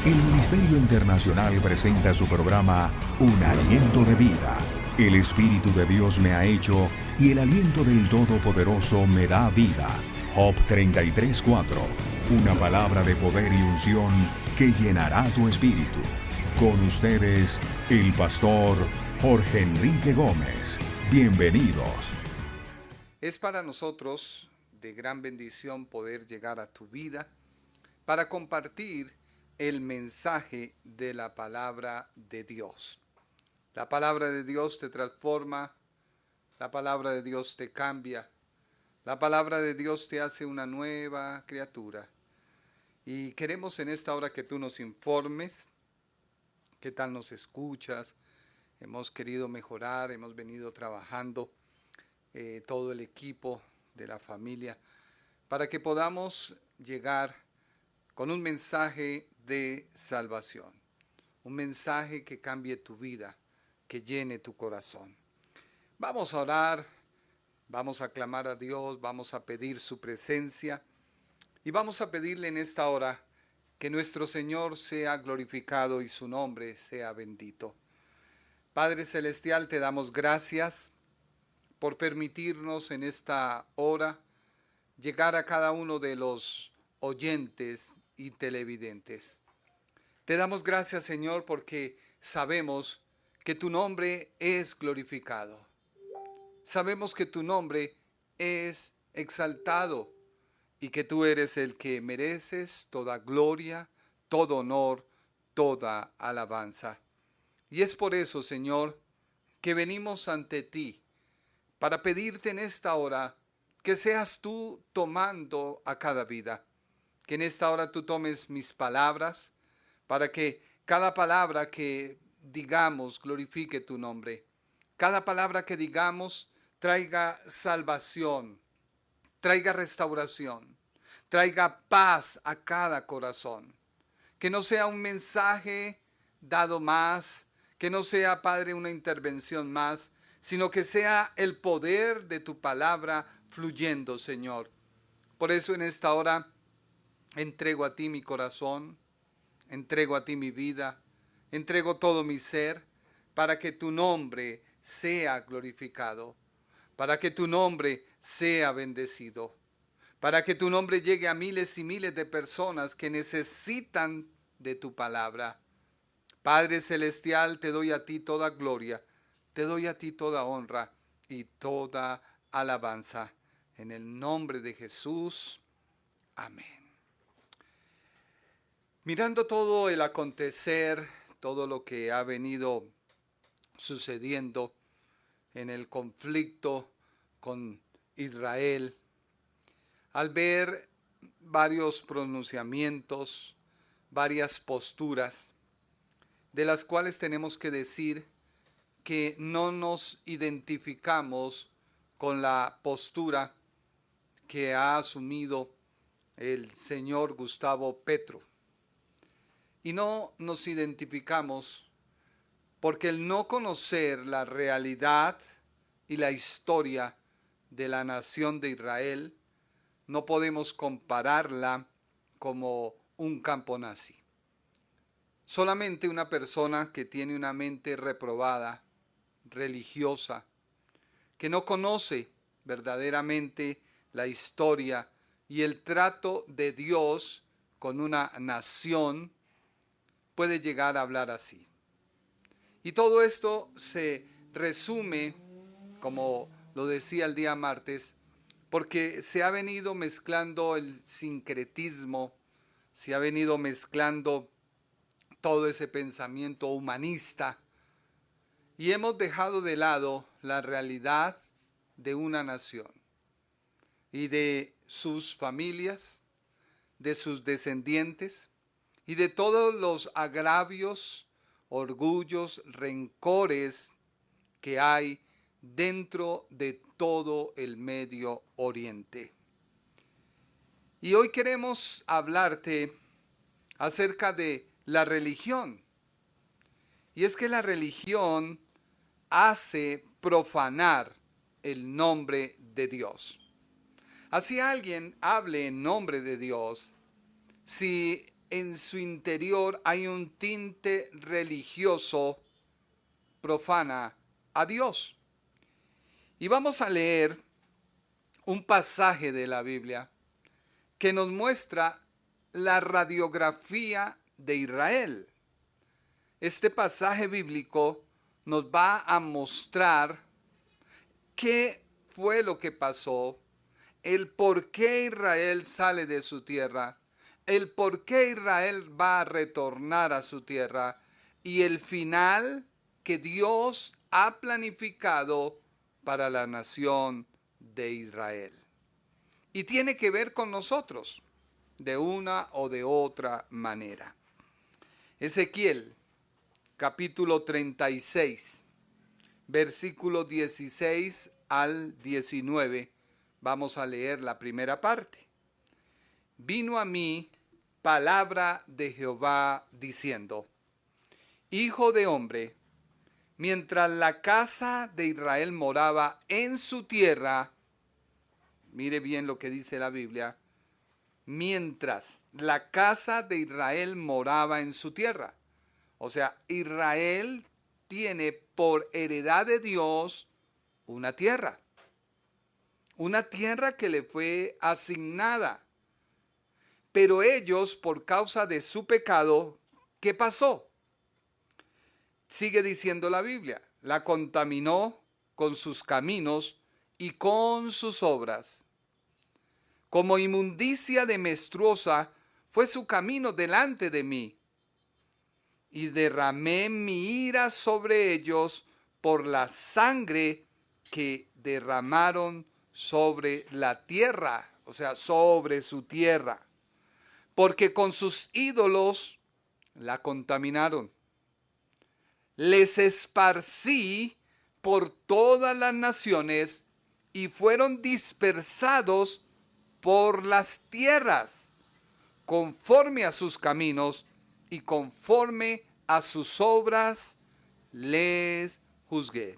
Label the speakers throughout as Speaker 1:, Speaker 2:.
Speaker 1: El Ministerio Internacional presenta su programa Un Aliento de Vida. El Espíritu de Dios me ha hecho y el aliento del Todopoderoso me da vida. Job 33:4. Una palabra de poder y unción que llenará tu espíritu. Con ustedes, el pastor Jorge Enrique Gómez. Bienvenidos.
Speaker 2: Es para nosotros de gran bendición poder llegar a tu vida para compartir el mensaje de la palabra de Dios. La palabra de Dios te transforma, la palabra de Dios te cambia, la palabra de Dios te hace una nueva criatura. Y queremos en esta hora que tú nos informes, qué tal nos escuchas. Hemos querido mejorar, hemos venido trabajando todo el equipo de la familia para que podamos llegar con un mensaje de salvación, un mensaje que cambie tu vida, que llene tu corazón. Vamos a orar, vamos a clamar a Dios, vamos a pedir su presencia y vamos a pedirle en esta hora que nuestro Señor sea glorificado y su nombre sea bendito. Padre Celestial, te damos gracias por permitirnos en esta hora llegar a cada uno de los oyentes y televidentes. Te damos gracias, Señor, porque sabemos que tu nombre es glorificado. Sabemos que tu nombre es exaltado y que tú eres el que mereces toda gloria, todo honor, toda alabanza. Y es por eso, Señor, que venimos ante ti para pedirte en esta hora que seas tú tomando a cada vida. Que en esta hora tú tomes mis palabras para que cada palabra que digamos glorifique tu nombre. Cada palabra que digamos traiga salvación, traiga restauración, traiga paz a cada corazón. Que no sea un mensaje dado más, que no sea, Padre, una intervención más, sino que sea el poder de tu palabra fluyendo, Señor. Por eso en esta hora entrego a ti mi corazón, entrego a ti mi vida, entrego todo mi ser, para que tu nombre sea glorificado, para que tu nombre sea bendecido, para que tu nombre llegue a miles y miles de personas que necesitan de tu palabra. Padre Celestial, te doy a ti toda gloria, te doy a ti toda honra y toda alabanza. En el nombre de Jesús. Amén. Mirando todo el acontecer, todo lo que ha venido sucediendo en el conflicto con Israel, al ver varios pronunciamientos, varias posturas, de las cuales tenemos que decir que no nos identificamos con la postura que ha asumido el señor Gustavo Petro. Y no nos identificamos porque el no conocer la realidad y la historia de la nación de Israel, no podemos compararla como un campo nazi. Solamente una persona que tiene una mente reprobada, religiosa, que no conoce verdaderamente la historia y el trato de Dios con una nación, puede llegar a hablar así. Y todo esto se resume, como lo decía el día martes, porque se ha venido mezclando el sincretismo, se ha venido mezclando todo ese pensamiento humanista y hemos dejado de lado la realidad de una nación y de sus familias, de sus descendientes y de todos los agravios, orgullos, rencores que hay dentro de todo el Medio Oriente. Y hoy queremos hablarte acerca de la religión. Y es que la religión hace profanar el nombre de Dios. Así alguien hable en nombre de Dios, si en su interior hay un tinte religioso, profana a Dios. Y vamos a leer un pasaje de la Biblia que nos muestra la radiografía de Israel. Este pasaje bíblico nos va a mostrar qué fue lo que pasó, el por qué Israel sale de su tierra, el por qué Israel va a retornar a su tierra y el final que Dios ha planificado para la nación de Israel. Y tiene que ver con nosotros, de una o de otra manera. Ezequiel, capítulo 36, versículo 16 al 19, vamos a leer la primera parte. Vino a mí palabra de Jehová diciendo: Hijo de hombre, mientras la casa de Israel moraba en su tierra, mire bien lo que dice la Biblia, mientras la casa de Israel moraba en su tierra. O sea, Israel tiene por heredad de Dios una tierra que le fue asignada. Pero ellos, por causa de su pecado, ¿qué pasó? Sigue diciendo la Biblia, la contaminó con sus caminos y con sus obras. Como inmundicia de menstruosa fue su camino delante de mí, y derramé mi ira sobre ellos por la sangre que derramaron sobre la tierra, o sea, sobre su tierra, porque con sus ídolos la contaminaron. Les esparcí por todas las naciones y fueron dispersados por las tierras, conforme a sus caminos y conforme a sus obras les juzgué.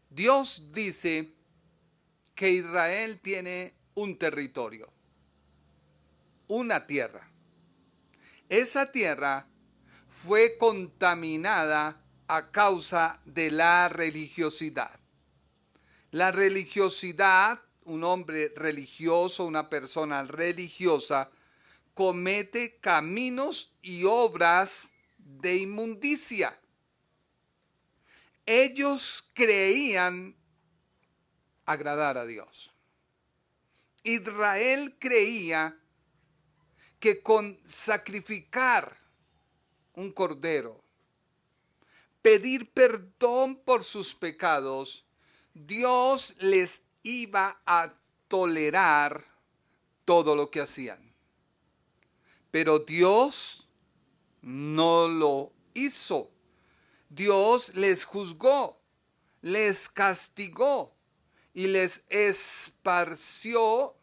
Speaker 2: Dios dice que Israel tiene un territorio, una tierra. Esa tierra fue contaminada a causa de la religiosidad. La religiosidad, un hombre religioso, una persona religiosa, comete caminos y obras de inmundicia. Ellos creían agradar a Dios. Israel creía que con sacrificar un cordero, pedir perdón por sus pecados, Dios les iba a tolerar todo lo que hacían. Pero Dios no lo hizo. Dios les juzgó, les castigó y les esparció,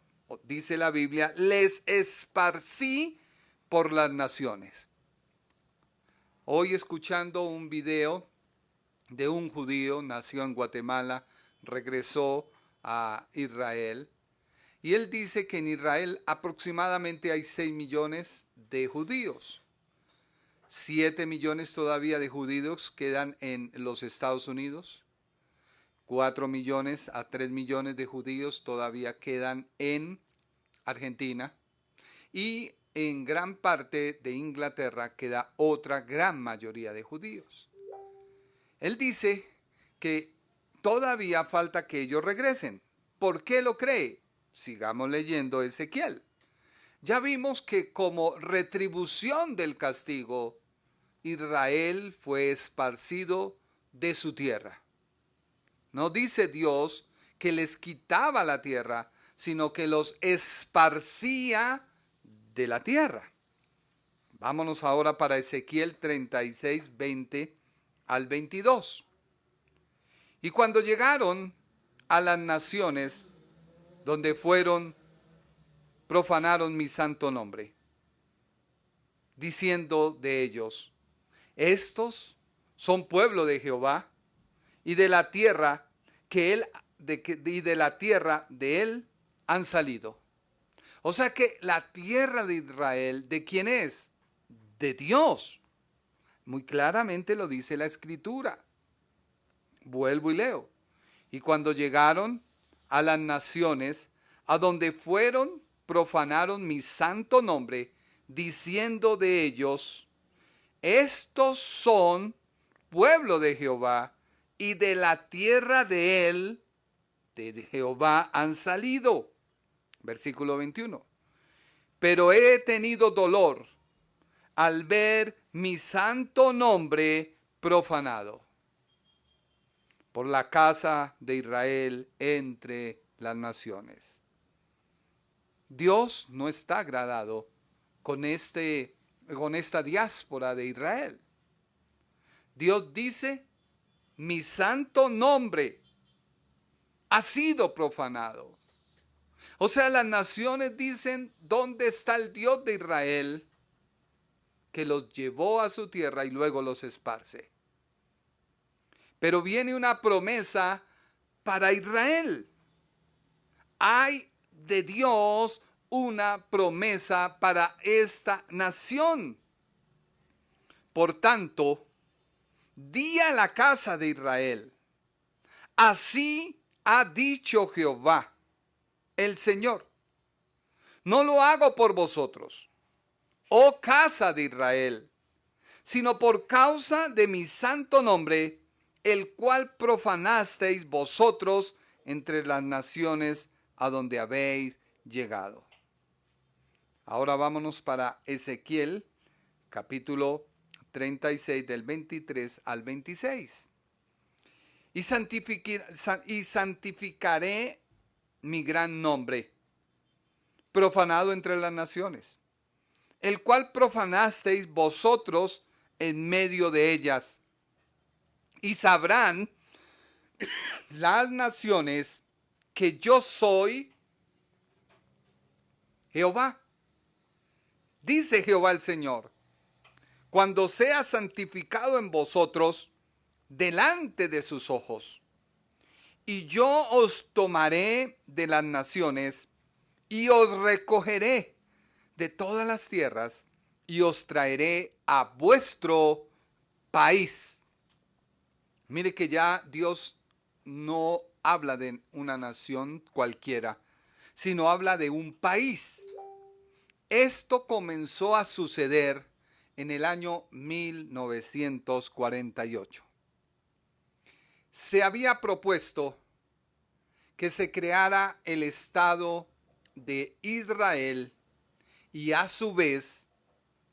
Speaker 2: dice la Biblia, les esparcí por las naciones. Hoy escuchando un video de un judío, nació en Guatemala, regresó a Israel, y él dice que en Israel aproximadamente hay 6 millones de judíos. 7 millones todavía de judíos quedan en los Estados Unidos. 4 millones a 3 millones de judíos todavía quedan en Argentina. Y en gran parte de Inglaterra queda otra gran mayoría de judíos. Él dice que todavía falta que ellos regresen. ¿Por qué lo cree? Sigamos leyendo Ezequiel. Ya vimos que como retribución del castigo, Israel fue esparcido de su tierra. No dice Dios que les quitaba la tierra, sino que los esparcía de la tierra. Vámonos ahora para Ezequiel 36, 20 al 22. Y cuando llegaron a las naciones donde profanaron mi santo nombre, diciendo de ellos: estos son pueblo de Jehová, y de la tierra de él han salido. O sea que la tierra de Israel, ¿de quién es? De Dios. Muy claramente lo dice la Escritura. Vuelvo y leo. Y cuando llegaron a las naciones, a donde fueron, profanaron mi santo nombre, diciendo de ellos, estos son pueblo de Jehová, y de la tierra de él, de Jehová, han salido. Versículo 21. Pero he tenido dolor al ver mi santo nombre profanado por la casa de Israel entre las naciones. Dios no está agradado con esta diáspora de Israel. Dios dice, mi santo nombre ha sido profanado. O sea, las naciones dicen, ¿dónde está el Dios de Israel que los llevó a su tierra y luego los esparce? Pero viene una promesa para Israel. Hay de Dios una promesa para esta nación. Por tanto, di a la casa de Israel, así ha dicho Jehová, el Señor, no lo hago por vosotros, oh casa de Israel, sino por causa de mi santo nombre, el cual profanasteis vosotros entre las naciones a donde habéis llegado. Ahora vámonos para Ezequiel, capítulo 36, del 23 al 26. Y santificaré mi gran nombre, profanado entre las naciones, el cual profanasteis vosotros en medio de ellas. Y sabrán las naciones que yo soy Jehová. Dice Jehová el Señor, cuando sea santificado en vosotros delante de sus ojos, y yo os tomaré de las naciones, y os recogeré de todas las tierras, y os traeré a vuestro país. Mire que ya Dios no habla de una nación cualquiera, sino habla de un país. Esto comenzó a suceder en el año 1948. Se había propuesto que se creara el Estado de Israel y a su vez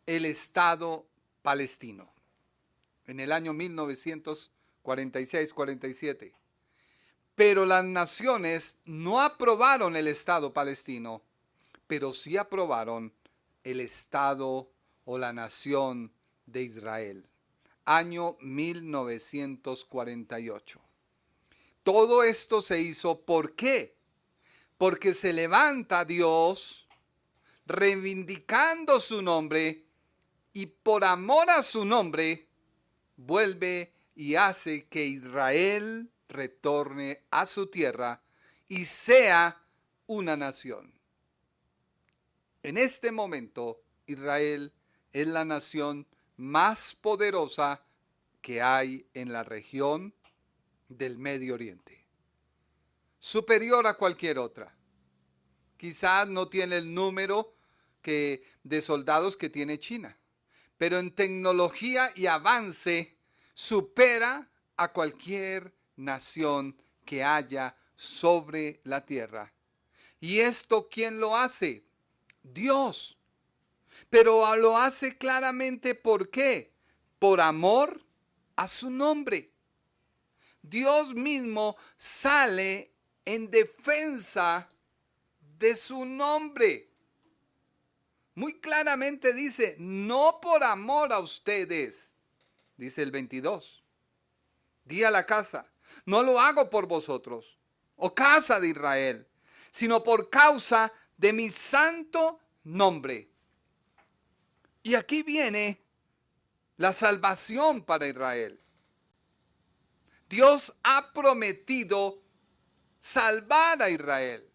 Speaker 2: el Estado palestino en el año 1946-47. Pero las naciones no aprobaron el Estado palestino, pero sí aprobaron el Estado o la nación de Israel. Año 1948. Todo esto se hizo, ¿por qué? Porque se levanta Dios reivindicando su nombre y por amor a su nombre vuelve y hace que Israel retorne a su tierra y sea una nación. En este momento, Israel es la nación más poderosa que hay en la región del Medio Oriente. Superior a cualquier otra. Quizás no tiene el número de soldados que tiene China, pero en tecnología y avance supera a cualquier nación que haya sobre la tierra. ¿Y esto quién lo hace? Dios. Pero lo hace claramente, ¿por qué? Por amor a su nombre. Dios mismo sale en defensa de su nombre. Muy claramente dice, no por amor a ustedes, dice el 22. Di a la casa, no lo hago por vosotros, oh casa de Israel, sino por causa de mi santo nombre. Y aquí viene la salvación para Israel. Dios ha prometido salvar a Israel.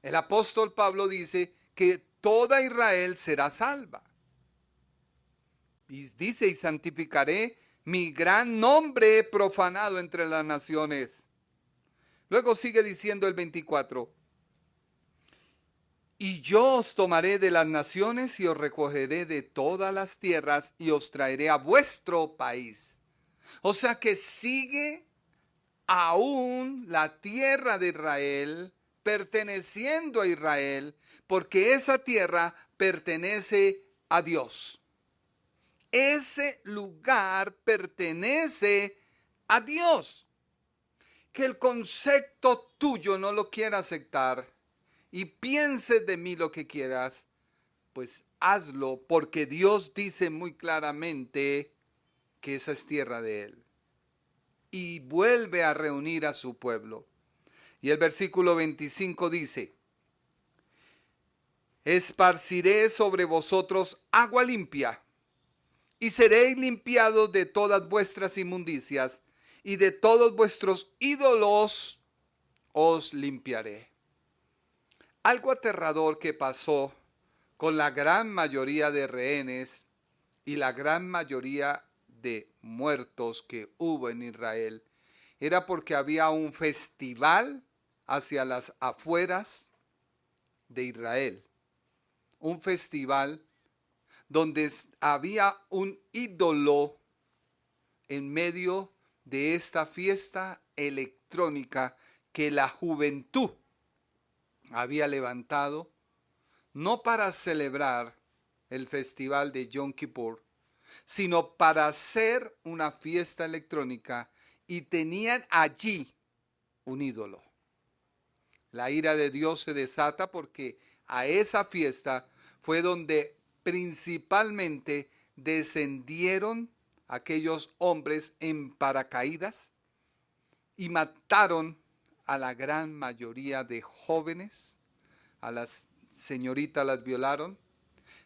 Speaker 2: El apóstol Pablo dice que toda Israel será salva. Y dice, y santificaré mi gran nombre profanado entre las naciones. Luego sigue diciendo el 24. Y yo os tomaré de las naciones y os recogeré de todas las tierras y os traeré a vuestro país. O sea que sigue aún la tierra de Israel perteneciendo a Israel, porque esa tierra pertenece a Dios. Ese lugar pertenece a Dios. Que el concepto tuyo no lo quiera aceptar y pienses de mí lo que quieras, pues hazlo, porque Dios dice muy claramente que esa es tierra de Él. Y vuelve a reunir a su pueblo. Y el versículo 25 dice, esparciré sobre vosotros agua limpia, y seréis limpiados de todas vuestras inmundicias, y de todos vuestros ídolos os limpiaré. Algo aterrador que pasó con la gran mayoría de rehenes y la gran mayoría de muertos que hubo en Israel era porque había un festival hacia las afueras de Israel. Un festival donde había un ídolo en medio de esta fiesta electrónica que la juventud había levantado, no para celebrar el festival de Yom Kippur, sino para hacer una fiesta electrónica, y tenían allí un ídolo. La ira de Dios se desata porque a esa fiesta fue donde principalmente descendieron aquellos hombres en paracaídas y mataron a la gran mayoría de jóvenes. A las señoritas las violaron.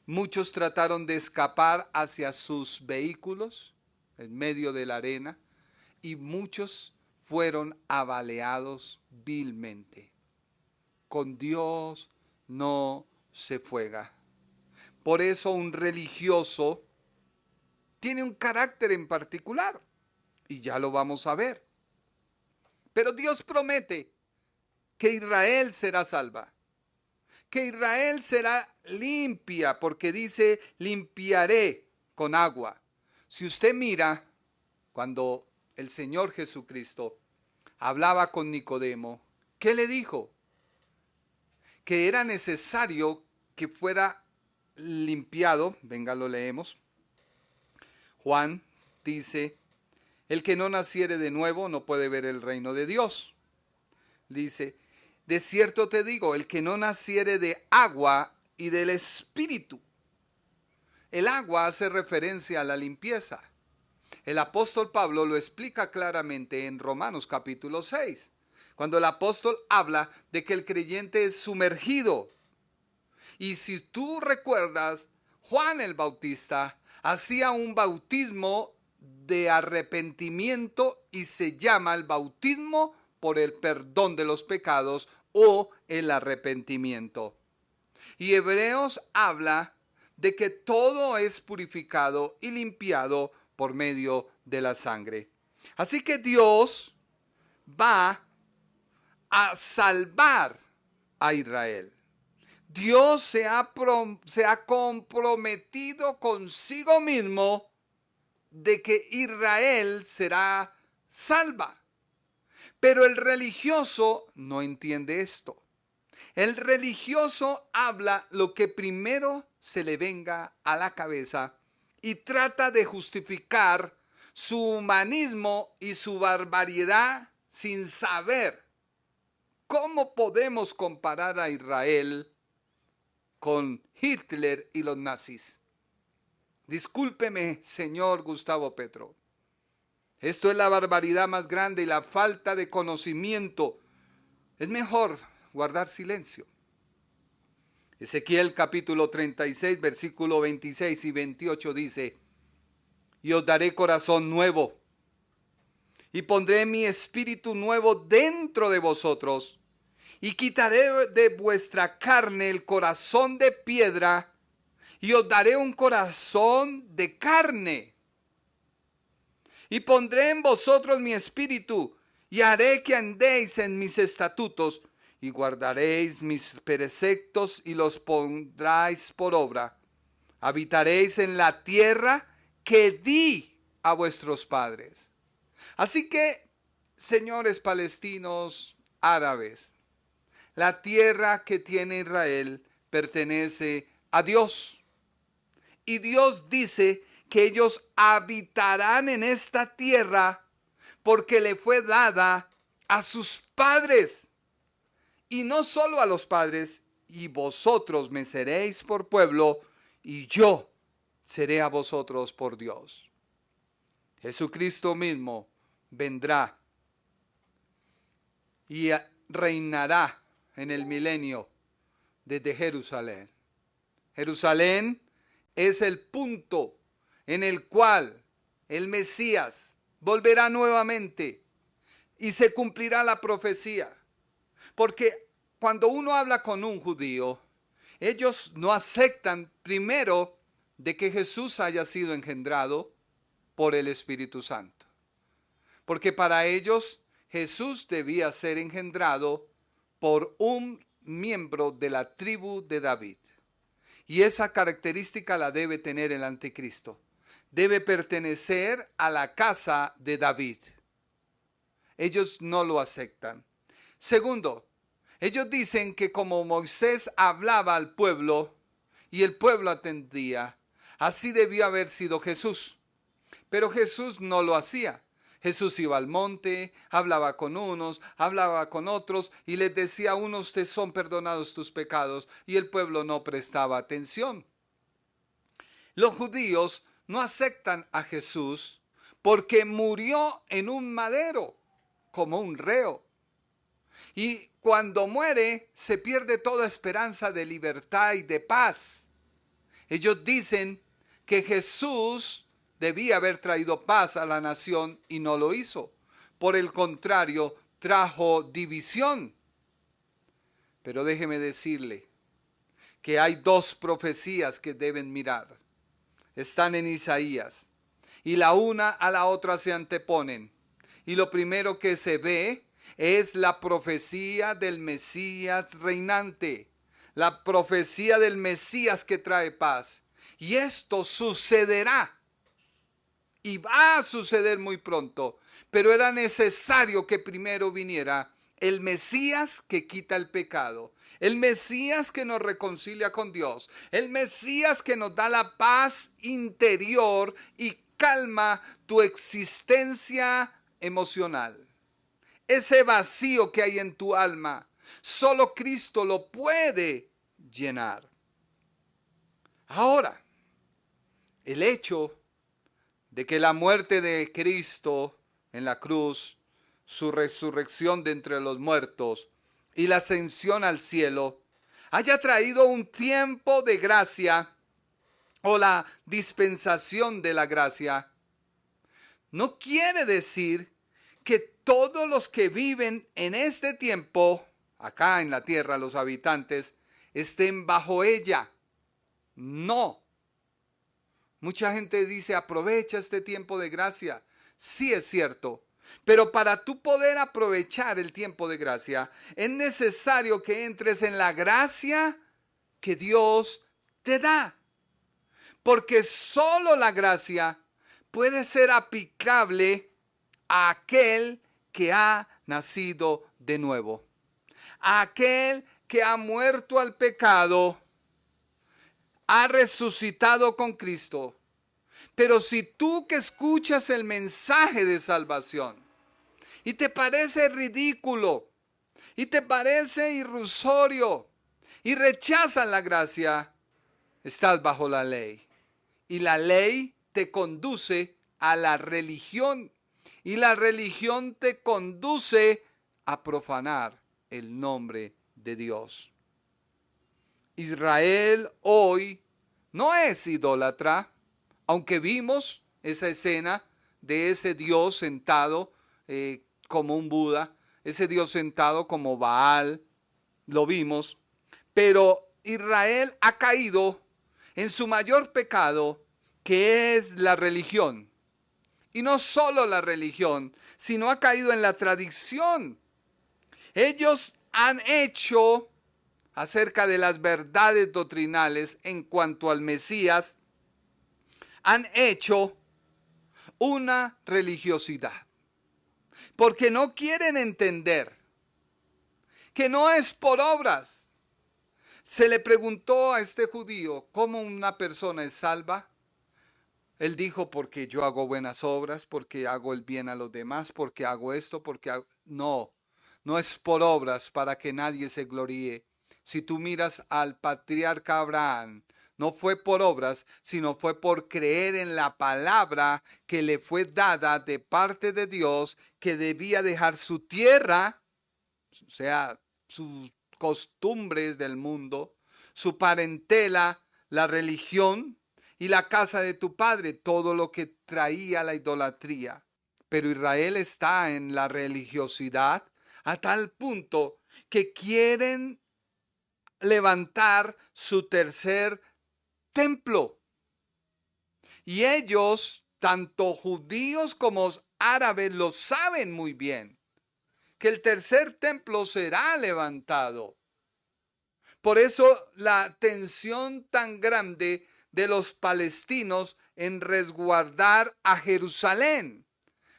Speaker 2: Muchos trataron de escapar hacia sus vehículos en medio de la arena, y muchos fueron abaleados vilmente. Con Dios no se juega. Por eso un religioso tiene un carácter en particular, y ya lo vamos a ver. Pero Dios promete que Israel será salva, que Israel será limpia, porque dice, limpiaré con agua. Si usted mira, cuando el Señor Jesucristo hablaba con Nicodemo, ¿qué le dijo? Que era necesario que fuera limpiado. Venga, lo leemos. Juan dice, el que no naciere de nuevo no puede ver el reino de Dios. Dice, de cierto te digo, el que no naciere de agua y del Espíritu. El agua hace referencia a la limpieza. El apóstol Pablo lo explica claramente en Romanos capítulo 6, cuando el apóstol habla de que el creyente es sumergido. Y si tú recuerdas, Juan el Bautista hacía un bautismo de arrepentimiento y se llama el bautismo por el perdón de los pecados o el arrepentimiento. Y Hebreos habla de que todo es purificado y limpiado por medio de la sangre. Así que Dios va a salvar a Israel. Dios se ha comprometido consigo mismo de que Israel será salva. Pero el religioso no entiende esto. El religioso habla lo que primero se le venga a la cabeza y trata de justificar su humanismo y su barbaridad sin saber cómo podemos comparar a Israel con Hitler y los nazis. Discúlpeme, señor Gustavo Petro. Esto es la barbaridad más grande y la falta de conocimiento. Es mejor guardar silencio. Ezequiel capítulo 36, versículo 26 y 28 dice, y os daré corazón nuevo, y pondré mi espíritu nuevo dentro de vosotros, y quitaré de vuestra carne el corazón de piedra y os daré un corazón de carne. Y pondré en vosotros mi espíritu y haré que andéis en mis estatutos y guardaréis mis preceptos y los pondráis por obra. Habitaréis en la tierra que di a vuestros padres. Así que, señores palestinos, árabes, la tierra que tiene Israel pertenece a Dios. Y Dios dice que ellos habitarán en esta tierra porque le fue dada a sus padres. Y no solo a los padres, y vosotros me seréis por pueblo, y yo seré a vosotros por Dios. Jesucristo mismo vendrá y reinará en el milenio desde Jerusalén. Jerusalén es el punto en el cual el Mesías volverá nuevamente y se cumplirá la profecía. Porque cuando uno habla con un judío, ellos no aceptan primero de que Jesús haya sido engendrado por el Espíritu Santo. Porque para ellos Jesús debía ser engendrado por un miembro de la tribu de David. Y esa característica la debe tener el anticristo. Debe pertenecer a la casa de David. Ellos no lo aceptan. Segundo, ellos dicen que como Moisés hablaba al pueblo y el pueblo atendía, así debió haber sido Jesús. Pero Jesús no lo hacía. Jesús iba al monte, hablaba con unos, hablaba con otros y les decía a unos: te son perdonados tus pecados, y el pueblo no prestaba atención. Los judíos no aceptan a Jesús porque murió en un madero como un reo. Y cuando muere se pierde toda esperanza de libertad y de paz. Ellos dicen que Jesús debía haber traído paz a la nación y no lo hizo. Por el contrario, trajo división. Pero déjeme decirle que hay dos profecías que deben mirar. Están en Isaías y la una a la otra se anteponen. Y lo primero que se ve es la profecía del Mesías reinante, la profecía del Mesías que trae paz. Y esto sucederá. Y va a suceder muy pronto, pero era necesario que primero viniera el Mesías que quita el pecado, el Mesías que nos reconcilia con Dios, el Mesías que nos da la paz interior y calma tu existencia emocional. Ese vacío que hay en tu alma, solo Cristo lo puede llenar. Ahora, el hecho de que la muerte de Cristo en la cruz, su resurrección de entre los muertos y la ascensión al cielo haya traído un tiempo de gracia o la dispensación de la gracia, no quiere decir que todos los que viven en este tiempo, acá en la tierra, los habitantes, estén bajo ella. No. Mucha gente dice: aprovecha este tiempo de gracia. Sí, es cierto. Pero para tú poder aprovechar el tiempo de gracia, es necesario que entres en la gracia que Dios te da. Porque solo la gracia puede ser aplicable a aquel que ha nacido de nuevo. A aquel que ha muerto al pecado, ha resucitado con Cristo. Pero si tú que escuchas el mensaje de salvación y te parece ridículo y te parece irrisorio y rechazas la gracia, estás bajo la ley. Y la ley te conduce a la religión. Y la religión te conduce a profanar el nombre de Dios. Israel hoy no es idólatra, aunque vimos esa escena de ese Dios sentado como un Buda, ese Dios sentado como Baal, lo vimos, pero Israel ha caído en su mayor pecado, que es la religión. Y no solo la religión, sino ha caído en la tradición. Ellos han hecho, acerca de las verdades doctrinales en cuanto al Mesías, han hecho una religiosidad. Porque no quieren entender que no es por obras. Se le preguntó a este judío cómo una persona es salva. Él dijo, porque yo hago buenas obras, porque hago el bien a los demás, porque hago esto, porque hago... No, no es por obras para que nadie se gloríe. Si tú miras al patriarca Abraham, no fue por obras, sino fue por creer en la palabra que le fue dada de parte de Dios, que debía dejar su tierra, o sea, sus costumbres del mundo, su parentela, la religión y la casa de tu padre, todo lo que traía la idolatría. Pero Israel está en la religiosidad a tal punto que quieren levantar su tercer templo. Y ellos, tanto judíos como árabes, lo saben muy bien, que el tercer templo será levantado. Por eso la tensión tan grande de los palestinos en resguardar a Jerusalén,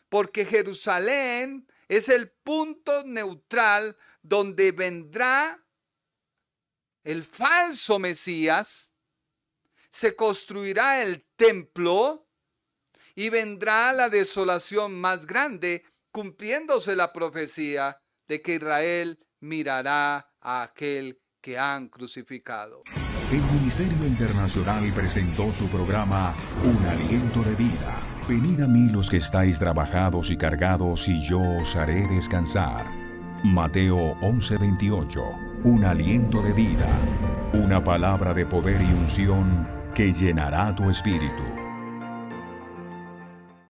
Speaker 2: porque Jerusalén es el punto neutral donde vendrá el falso Mesías, se construirá el templo y vendrá la desolación más grande, cumpliéndose la profecía de que Israel mirará a aquel que han crucificado.
Speaker 1: El Ministerio Internacional presentó su programa Un Aliento de Vida. Venid a mí los que estáis trabajados y cargados, y yo os haré descansar. Mateo 11:28. Un aliento de vida. Una palabra de poder y unción que llenará tu espíritu.